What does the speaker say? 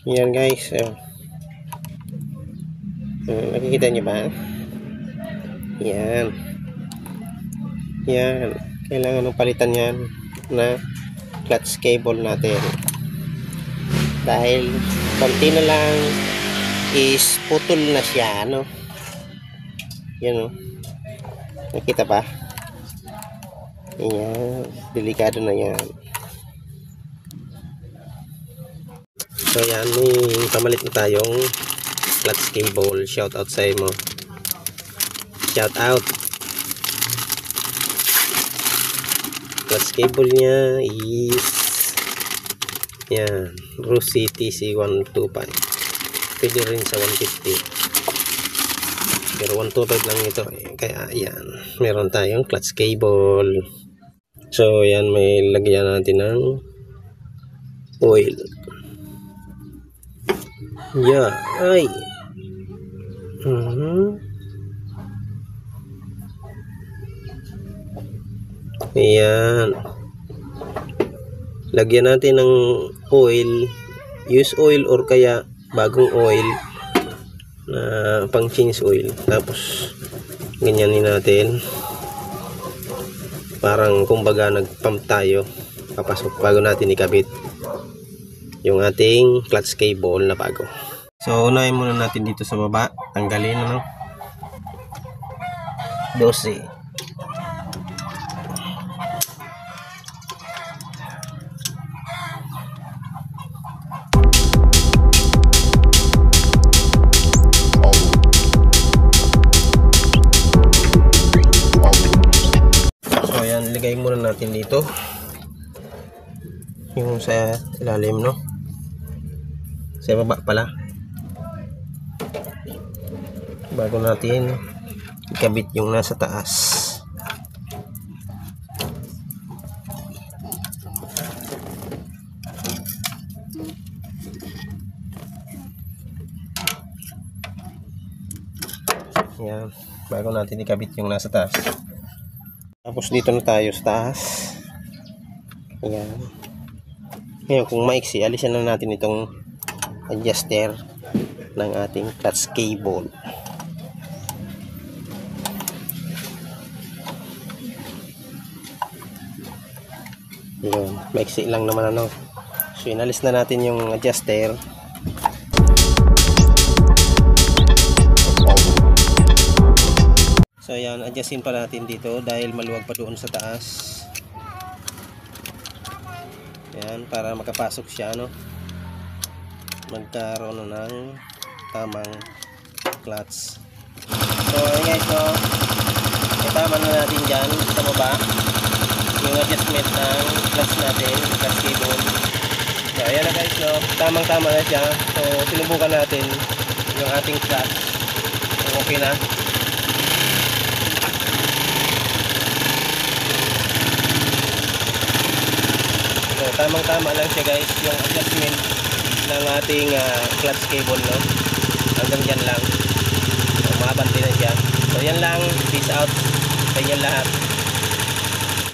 Yan guys, nakikita nyo ba? Yan. Yan. Kailangan ng palitan yan na clutch cable natin. Dahil konti na lang is putol na siya, ano? Yan, nakita ba? Yan. Delikado na yan. So yan, may pamalit na tayong clutch cable. Shout out sa mo. Shout out. Clutch cable niya is yan, Rossi TC125. Pwede rin sa 150. Pero 125 lang ito eh. Kaya yan, meron tayong clutch cable. So yan, may lagyan natin ng oil. Yeah, ay. Ayan. Lagyan natin ng oil. Use oil or kaya bagong oil na pang change oil. Tapos ganyanin natin. Parang kumbaga nag-pump tayo. Papasok bago natin ikabit yung ating clutch cable na bago. So unahin muna natin dito sa baba, tanggalin ano, 12. So ayan, ligay muna natin dito yung sa ilalim, no? Sa baba pala, bago natin ikabit yung nasa taas. Yan, bago natin ikabit yung nasa taas. Tapos dito na tayo sa taas. Ayan. Ngayon kung maiksi, alisan na natin itong adjuster ng ating clutch cable. Yun, maiksi lang naman ano. So inalis na natin yung adjuster. So ayan, adjustin pa natin dito dahil maluwag pa doon sa taas. Ayan, para makapasok siya, no? Magkaroon ng tamang clutch. So guys, no, itama na natin dyan sa baba yung adjustment ng clutch natin, clutch cable. So ayan na guys, no, tamang tama na siya. So sinubukan natin yung ating clutch kung okay na. So tamang tama lang siya guys, yung adjustment ng ating clutch cable, no? Hanggang dyan lang. So, makabante na siya. So yan lang, peace out sa inyo lahat.